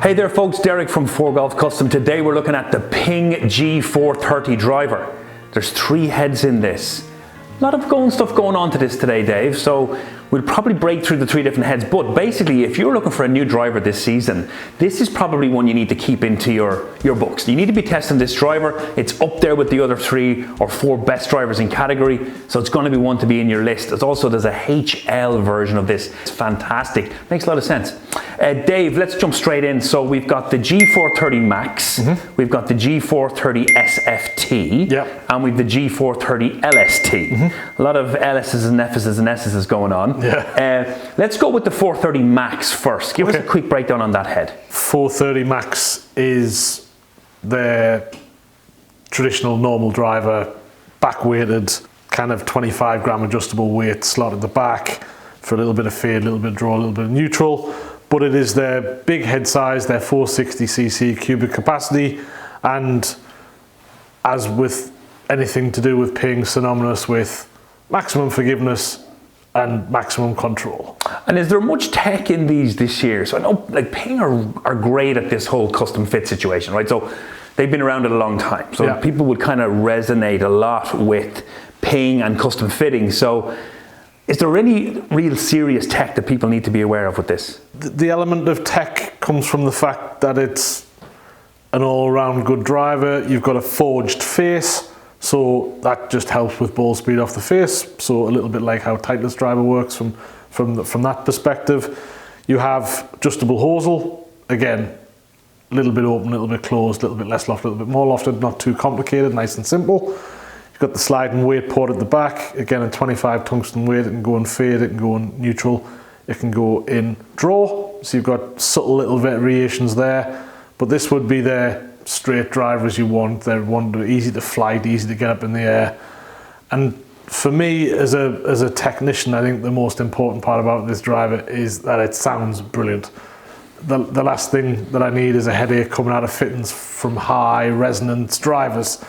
Hey there folks, Derek from ForeGolf Custom. Today we're looking at the Ping G430 driver. There's 3 heads in this. A lot of stuff going on to this today, Dave, so we'll probably break through the 3 different heads, but basically if you're looking for a new driver this season, this is probably one you need to keep into your books. You need to be testing this driver. It's up there with the other 3 or 4 best drivers in category, so it's going to be one to be in your list. There's a HL version of this. It's fantastic. Makes a lot of sense. Dave, let's jump straight in. So we've got the G430 Max, we've got the G430 SFT, and we've the G430 LST. A lot of LS's and F's and S's going on. Let's go with the 430 Max first. Give us a quick breakdown on that head. 430 Max is their traditional normal driver, back weighted, kind of 25 gram adjustable weight slot at the back for a little bit of fade, a little bit of draw, a little bit of neutral. But it is their big head size, their 460cc cubic capacity, and as with anything to do with Ping, synonymous with maximum forgiveness and maximum control. And is there much tech in these this year? So I know like Ping are great at this whole custom fit situation, right? So they've been around it a long time. So people would kind of resonate a lot with Ping and custom fitting. So is there any real serious tech that people need to be aware of with this? The element of tech comes from the fact that it's an all-around good driver. You've got a forged face, so that just helps with ball speed off the face. So a little bit like how Titleist driver works from that perspective. You have adjustable hosel, again, a little bit open, a little bit closed, a little bit less lofted, a little bit more lofted, not too complicated, nice and simple. You've got the sliding weight port at the back, again a 25 tungsten weight. It can go in fade, it can go in neutral, it can go in draw. So you've got subtle little variations there, but this would be their straight drivers you want. They're easy to flight, easy to get up in the air. And for me as a technician, I think the most important part about this driver is that it sounds brilliant. The last thing that I need is a headache coming out of fittings from high resonance drivers.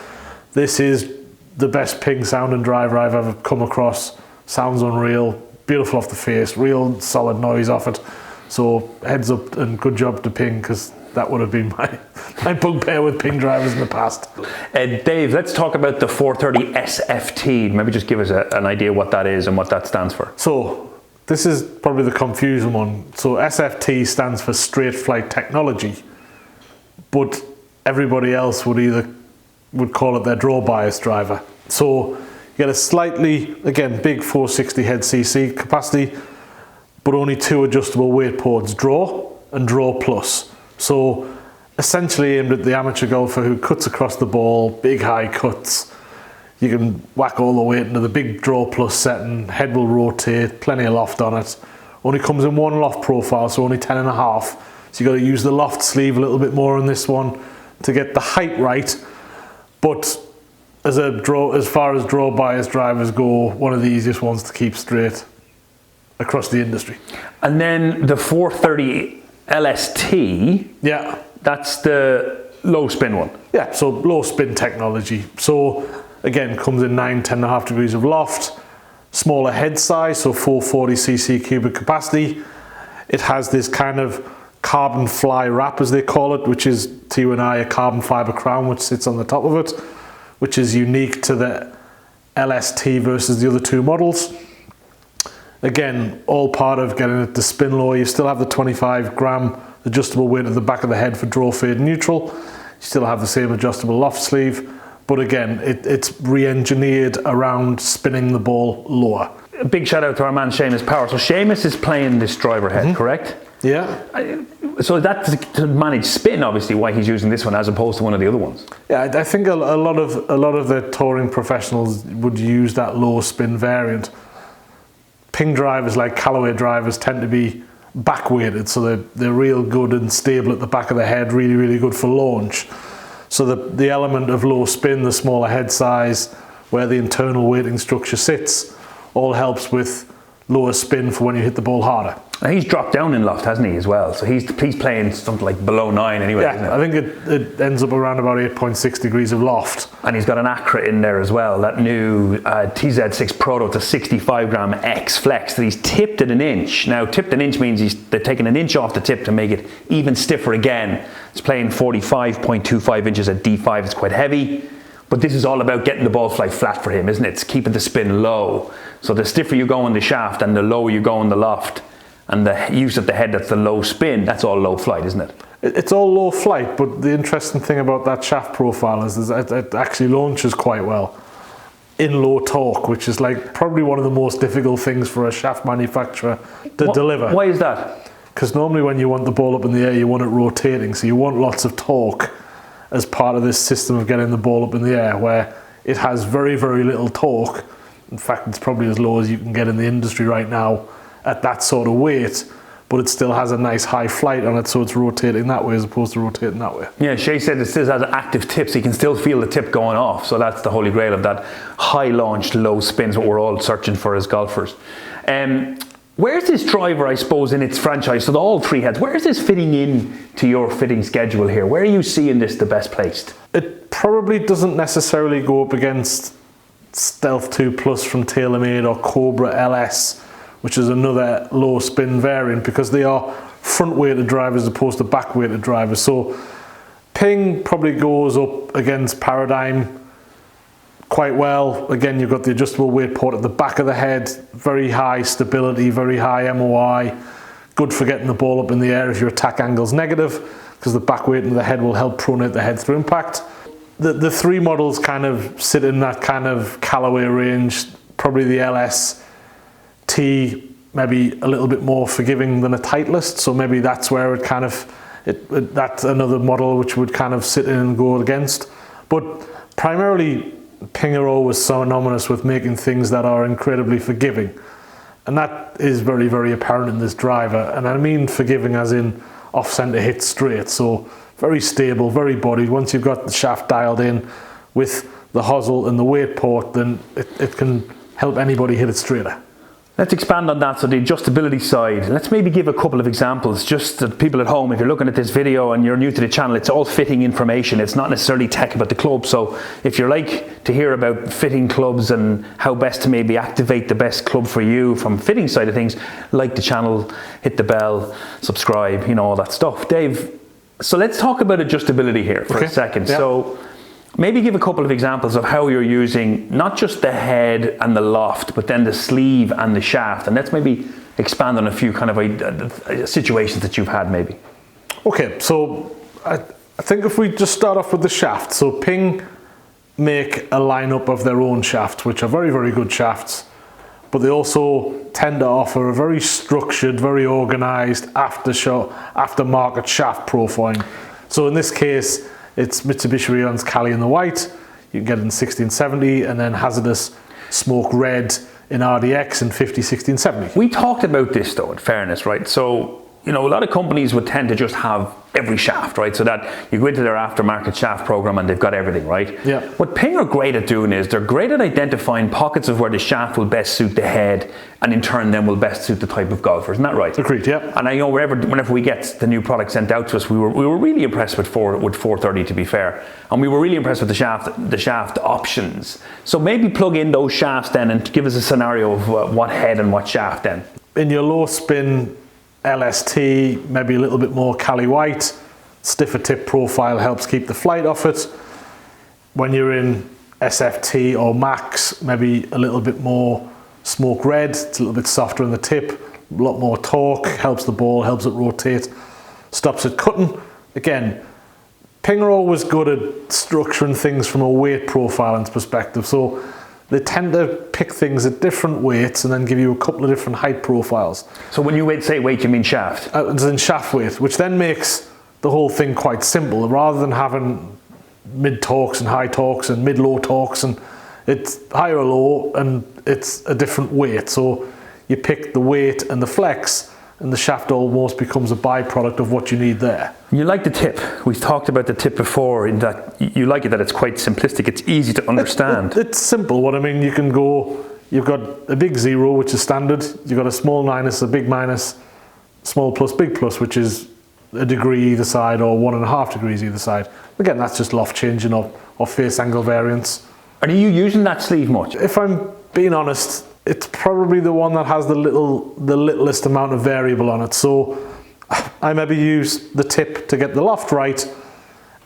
This is the best Ping sounding driver I've ever come across. Sounds unreal, beautiful off the face, real solid noise off it. So heads up and good job to Ping, because that would have been my bugbear with Ping drivers in the past. Dave, let's talk about the 430 SFT. Maybe just give us an idea what that is and what that stands for. So this is probably the confusing one. So SFT stands for straight flight technology, but everybody else would call it their draw bias driver. So you get a slightly, again, big 460 head cc capacity, but only 2 adjustable weight ports, draw and draw plus. So essentially aimed at the amateur golfer who cuts across the ball, big high cuts. You can whack all the weight into the big draw plus setting, head will rotate, plenty of loft on it. Only comes in 1 loft profile, so only 10.5. So you got to use the loft sleeve a little bit more on this one to get the height right. But as far as draw bias drivers go, one of the easiest ones to keep straight across the industry. And then the 430 LST, that's the low spin one. Yeah, so low spin technology. So again, comes in 10.5 degrees of loft, smaller head size, so 440cc cubic capacity. It has this kind of carbon fly wrap, as they call it, which is to you and I a carbon fiber crown which sits on the top of it, which is unique to the LST versus the other 2 models. Again, all part of getting it to spin low. You still have the 25 gram adjustable weight at the back of the head for draw, fade, and neutral. You still have the same adjustable loft sleeve, but again, it's re-engineered around spinning the ball lower. A big shout out to our man Seamus Power. So Seamus is playing this driver head, correct? Yeah. So that's to manage spin, obviously, why he's using this one as opposed to one of the other ones. Yeah, I think a lot of the touring professionals would use that low spin variant. Ping drivers, like Callaway drivers, tend to be back weighted, so they're real good and stable at the back of the head, really, really good for launch. So the element of low spin, the smaller head size, where the internal weighting structure sits, all helps with lower spin for when you hit the ball harder. And he's dropped down in loft, hasn't he, as well? So he's playing something like below 9 anyway. Yeah, isn't it? I think it ends up around about 8.6 degrees of loft. And he's got an Acra in there as well, that new TZ6 Proto to 65 gram X Flex that he's tipped at 1 inch. Now, tipped 1 inch means they're taking 1 inch off the tip to make it even stiffer again. It's playing 45.25 inches at D5. It's quite heavy. But this is all about getting the ball fly flat for him, isn't it? It's keeping the spin low. So the stiffer you go in the shaft and the lower you go in the loft, and the use of the head, that's the low spin, that's all low flight, isn't it? It's all low flight, but the interesting thing about that shaft profile is it actually launches quite well in low torque, which is like probably one of the most difficult things for a shaft manufacturer to deliver. Why is that? Because normally when you want the ball up in the air, you want it rotating, so you want lots of torque as part of this system of getting the ball up in the air, where it has very, very little torque. In fact, it's probably as low as you can get in the industry right now at that sort of weight, but it still has a nice high flight on it, so it's rotating that way as opposed to rotating that way. Yeah, Shay said it still has active tips, so you can still feel the tip going off, so that's the holy grail of that high launched, low spins, what we're all searching for as golfers. Where's this driver, I suppose, in its franchise, so all 3 heads, where is this fitting in to your fitting schedule here? Where are you seeing this the best placed? It probably doesn't necessarily go up against Stealth 2 Plus from TaylorMade or Cobra LS, which is another low spin variant, because they are front weighted drivers as opposed to back weighted drivers. So Ping probably goes up against Paradigm quite well. Again, you've got the adjustable weight port at the back of the head, very high stability, very high MOI, good for getting the ball up in the air if your attack angle's negative, because the back weight in the head will help pronate the head through impact. The 3 models kind of sit in that kind of Callaway range, probably the LST maybe a little bit more forgiving than a Titleist, so maybe that's where it kind of, that's another model which would kind of sit in and go against. But primarily, Pingero was synonymous with making things that are incredibly forgiving, and that is very, very apparent in this driver. And I mean forgiving as in off-centre hit straight, so very stable, very bodied. Once you've got the shaft dialed in with the hosel and the weight port, then it can help anybody hit it straighter. Let's expand on that, so the adjustability side. Let's maybe give a couple of examples, just to people at home. If you're looking at this video and you're new to the channel, it's all fitting information. It's not necessarily tech about the club. So if you like to hear about fitting clubs and how best to maybe activate the best club for you from fitting side of things, like the channel, hit the bell, subscribe, you know, all that stuff. Dave, so let's talk about adjustability here for a second. Yeah. So maybe give a couple of examples of how you're using not just the head and the loft, but then the sleeve and the shaft. And let's maybe expand on a few kind of situations that you've had maybe. Okay, so I think if we just start off with the shaft. So Ping make a lineup of their own shafts, which are very, very good shafts, but they also tend to offer a very structured, very organized aftermarket shaft profiling. So in this case, it's Mitsubishi Rayon's Cali in the white. You can get it in 1670, and then Hazardous Smoke Red in RDX in 501670. We talked about this though, in fairness, right? So, you know, a lot of companies would tend to just have every shaft, right? So that you go into their aftermarket shaft program and they've got everything, right? Yeah. What Ping are great at doing is they're great at identifying pockets of where the shaft will best suit the head, and in turn then will best suit the type of golfer. Isn't that right? Agreed, yeah. And I know whenever we get the new product sent out to us, we were really impressed with 430, to be fair. And we were really impressed with the shaft options. So maybe plug in those shafts then and give us a scenario of what head and what shaft then. In your low spin LST, maybe a little bit more Cali white, stiffer tip profile helps keep the flight off it. When you're in SFT or Max, maybe a little bit more smoke red, it's a little bit softer in the tip, a lot more torque, helps the ball, helps it rotate, stops it cutting. Again, Ping are always good at structuring things from a weight profiling perspective, so they tend to pick things at different weights and then give you a couple of different height profiles. So when you say weight, you mean shaft? It's in shaft weight, which then makes the whole thing quite simple. Rather than having mid torques and high torques and mid low torques, and it's high or low and it's a different weight. So you pick the weight and the flex, and the shaft almost becomes a byproduct of what you need there. You like the tip. We've talked about the tip before, in that you like it that it's quite simplistic, it's easy to understand. It's simple. What I mean, you can go, you've got a big zero, which is standard, you've got a small minus, a big minus, small plus, big plus, which is a degree either side or 1.5 degrees either side. Again, that's just loft changing or face angle variance. Are you using that sleeve much? If I'm being honest, it's probably the one that has the littlest amount of variable on it. So I maybe use the tip to get the loft right,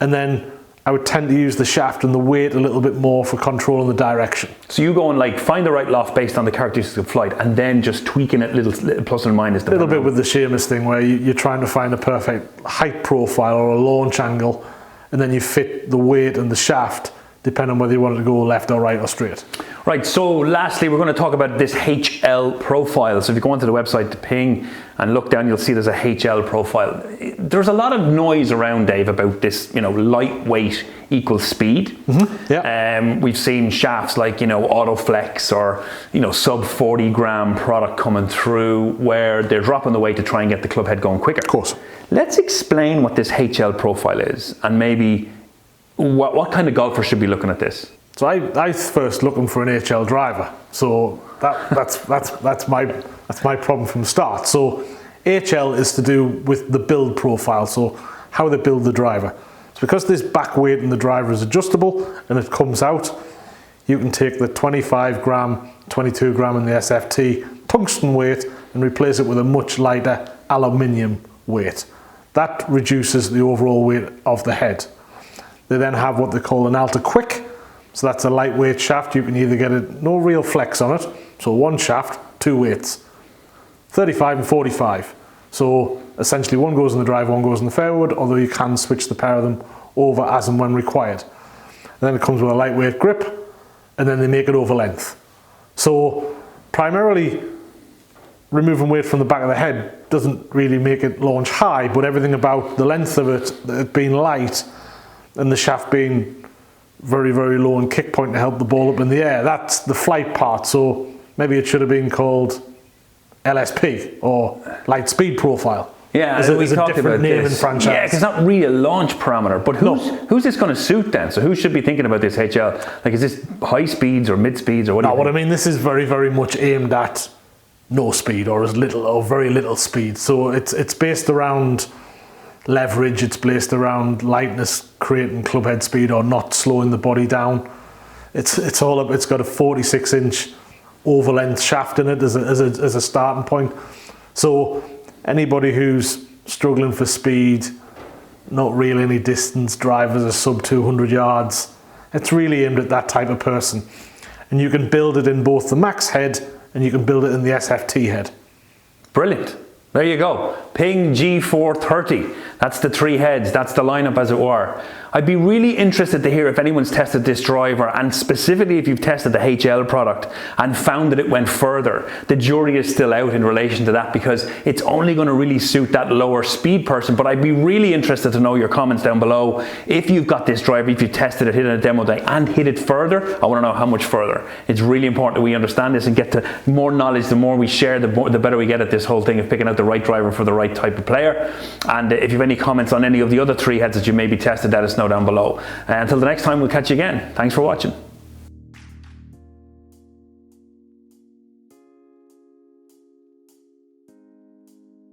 and then I would tend to use the shaft and the weight a little bit more for controlling the direction. So you go and like find the right loft based on the characteristics of flight, and then just tweaking it little plus and minus. A little bit with the Seamus thing, where you're trying to find a perfect height profile or a launch angle, and then you fit the weight and the shaft depending on whether you want it to go left or right or straight. Right, so lastly, we're going to talk about this HL profile. So if you go onto the website to Ping and look down, you'll see there's a HL profile. There's a lot of noise around, Dave, about this, lightweight equals speed. Mm-hmm. Yeah. We've seen shafts like, Autoflex or, sub 40 gram product coming through where they're dropping the weight to try and get the club head going quicker. Of course. Let's explain what this HL profile is, and maybe what kind of golfer should be looking at this. So I first looking for an HL driver. So that's my problem from the start. So HL is to do with the build profile, so how they build the driver. So because this back weight in the driver is adjustable and it comes out, you can take the 25 gram, 22 gram in the SFT tungsten weight and replace it with a much lighter aluminium weight. That reduces the overall weight of the head. They then have what they call an Alta Quick. So that's a lightweight shaft. You can either get no real flex on it. So one shaft, two weights, 35 and 45. So essentially one goes in the drive, one goes in the fairwood, although you can switch the pair of them over as and when required. And then it comes with a lightweight grip, and then they make it over length. So primarily removing weight from the back of the head doesn't really make it launch high, but everything about the length of it being light and the shaft being very, very low and kick point to help the ball up in the air. That's the flight part. So maybe it should have been called LSP or light speed profile. Yeah, as we a talked different about name this. and franchise. Yeah, because it's not really a launch parameter. But who's this going to suit then? So who should be thinking about this HL? Like, is this high speeds or mid speeds or what? No, what I mean, this is very, very much aimed at no speed or as little or very little speed. So it's based around leverage, it's based around lightness, creating club head speed or not slowing the body down. It's all up. It's got a 46-inch over length shaft in it as a starting point. So anybody who's struggling for speed, not really any distance, drivers are sub 200 yards, it's really aimed at that type of person. And you can build it in both the Max head and you can build it in the SFT head. Brilliant. There you go. Ping G430. That's the three heads. That's the lineup, as it were. I'd be really interested to hear if anyone's tested this driver, and specifically if you've tested the HL product and found that it went further. The jury is still out in relation to that because it's only going to really suit that lower speed person. But I'd be really interested to know your comments down below. If you've got this driver, if you tested it, hit it in a demo day and hit it further, I want to know how much further. It's really important that we understand this and get to more knowledge. The more we share, the better we get at this whole thing of picking out the right driver for the right type of player. And if you have any comments on any of the other three heads that you maybe tested, let us know down below. Until the next time, we'll catch you again. Thanks for watching.